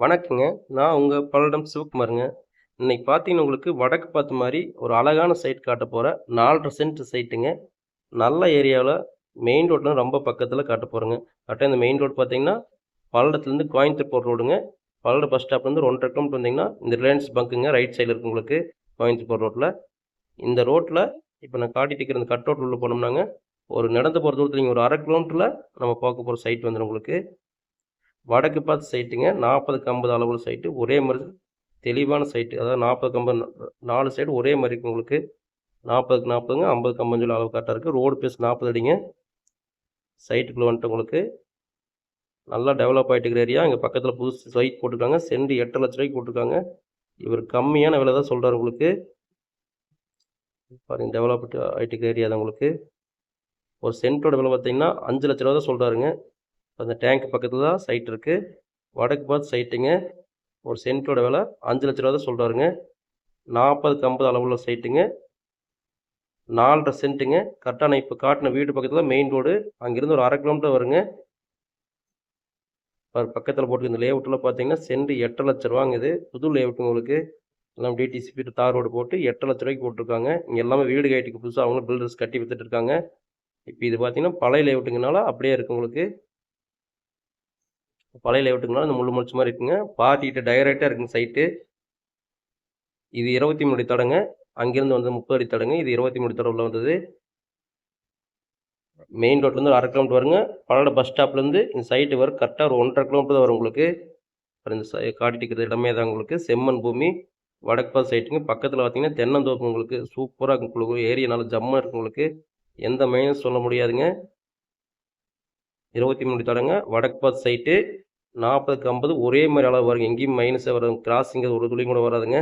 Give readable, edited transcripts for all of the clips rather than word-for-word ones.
வணக்கங்க. நான் உங்க பல்லடம் சிவகுமாருங்க. இன்னைக்கு பார்த்தீங்கன்னா, உங்களுக்கு வடக்கு பார்த்த மாரி ஒரு அழகான சைட் காட்டப் போறேன். 4 1/2 சென்ட் சைட்டுங்க. நல்ல ஏரியாவுல, மெயின் ரோட்ல ரொம்ப பக்கத்துல காட்டப் போறேங்க. கரெக்ட்டா இந்த மெயின் ரோடு பார்த்தீங்கன்னா, பல்லடத்துலேருந்து கோயம்புத்தூர் போற ரோடுங்க. பல்லடம் பஸ் ஸ்டாப்லேருந்து 1 1/2 கிலோமீட்டர் வந்தீங்கன்னா, இந்த ரிலையன்ஸ் பங்க்குங்க ரைட் சைடுல இருக்கு உங்களுக்கு. கோயம்புத்தூர் போற ரோட்ல. இந்த ரோட்ல இப்ப நான் காட்டிட்டு இருக்கிற இந்த கட் ரோட் உள்ள போனோம்னாங்க, ஒரு நடந்து போற தூரத்துல நீங்க ஒரு 1/2 கிலோமீட்டர்ல நம்ம பார்க்க போற சைட் வந்துரும் உங்களுக்கு. வடக்கு பார்த்த சைட்டுங்க. 40க்கு 50 அளவுள்ள சைட்டு. ஒரே மாரி தெளிவான சைட்டு. அதாவது 40க்கு 50 4 சைடு ஒரே மாரி இருக்கு உங்களுக்கு. 40க்கு 40ங்க, 50க்கு 50 சொல்லி அளவு கரெக்ட்டா இருக்கு. ரோடு பேஸ் 40 அடிங்க. சைட்டுக்குள்ள வந்துட்டு உங்களுக்கு நல்லா டெவலப் ஆயிட்டு இருக்கிற ஏரியா. இங்க பக்கத்துல புதுசு சைட் போட்டுருக்காங்க. சென்ட் 8,00,000 ரூபாய்க்கு போட்டுருக்காங்க. இவர் கம்மியான விலை தான் சொல்றாரு உங்களுக்கு. பாருங்க டெவலப்ட் ஆயிட்டு இருக்கிற ஏரியா தான் உங்களுக்கு. ஒரு சென்ட்டோட விலை பார்த்தீங்கன்னா 5,00,000 ரூபா தான் சொல்றாருங்க. அந்த டேங்க் பக்கத்துல தான் சைட் இருக்கு. வடக்கு பார்த்து சைட்டுங்க. ஒரு சென்ட்டோட விலை 5,00,000 ரூபா தான் சொல்றாருங்க. 40க்கு 50 அளவுள்ள சைட்டுங்க. 4 1/2 சென்ட்டுங்க. கரெக்ட்டா நான் இப்ப காட்டுன வீடு பக்கத்துல மெயின் ரோடு. அங்கிருந்து ஒரு 1/2 கிலோமீட்டர் வருங்க. பக்கத்துல போட்டுருக்க இந்த லேஅவுட்லாம் பார்த்தீங்கன்னா, சென்ட் 8,00,000 ரூபாங்க இது. புது லேஅவுட் உங்களுக்கு. எல்லாம் டிடிசிபி தார் ரோடு போட்டு 8,00,000 ரூபாய்க்கு போட்டுருக்காங்க. இங்க எல்லாமே வீடு கட்டிட்டு புதுசா அவங்களும் பில்டர்ஸ் கட்டி வித்துட்டு இருக்காங்க. இப்ப இது பார்த்தீங்கன்னா, பழைய லேஅவுட்டுங்கனால அப்படியே இருக்கு உங்களுக்கு. பழைய லேஅவுட்டுங்கனால இந்த முள்ளு முளைச்ச மாரி இருக்குங்க. பார்ட்டிகிட்ட டைரக்ட்டா இருக்குங்க சைட்டு. இது 23 அடி தடங்க. அங்கிருந்து வந்து 30 அடி தடங்க. இது 23 அடி தடம் உள்ள வந்தது. மெயின் ரோட்லேருந்து ஒரு 1/2 கிலோமீட்டர் வருங்க. பல்லடம் பஸ் ஸ்டாப்லேருந்து இந்த சைட்டு வரும் கரெக்ட்டா ஒரு 1 1/2 கிலோமீட்டர் தான் வரும் உங்களுக்கு. இந்த காட்டிட்டு இருக்கிற இடமே தான் உங்களுக்கு. செம்மண் பூமி. வடக்கு பார்த்த சைட்டுங்க. பக்கத்துல பார்த்தீங்கன்னா, தென்னந்தோப்பு உங்களுக்கு. சூப்பரா இருக்கும் உங்களுக்கு. ஏரியா நல்லா ஜம்மா இருக்கு உங்களுக்கு. எந்த மைனஸ் சொல்ல முடியாதுங்க. 23 அடி தடங்க. வடக்கு பார்த்த சைட்டு. 40க்கு 50 ஒரே மாரி அளவு வருங்க. எங்கேயும் மைனஸே வராது. கிராஸிங் ஒரு துளி கூட வராதுங்க.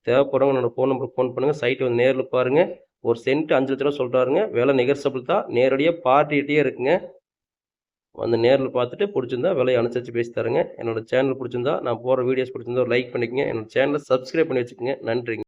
தேவைப்படுறவங்க என்னோட ஃபோன் நம்பருக்கு ஃபோன் பண்ணுங்க. சைட் வந்து நேர்ல பாருங்க. ஒரு சென்ட் 5,00,000 ரூபா சொல்றாருங்க. விலை நெகோசியபிள் தான். நேரடியா பார்ட்டிகிட்டயே இருக்குங்க. வந்து நேர்ல பார்த்துட்டு புடிச்சிருந்தா விலைய அனுசரிச்சு பேசி தரேங்க. என்னோட சேனல் புடிச்சிருந்தா, நான் போடுற வீடியோஸ் புடிச்சிருந்தா ஒரு லைக் பண்ணிக்கங்க. என்னோட சேனல சப்ஸ்கிரைப் பண்ணி வச்சுக்கங்க. நன்றிங்க.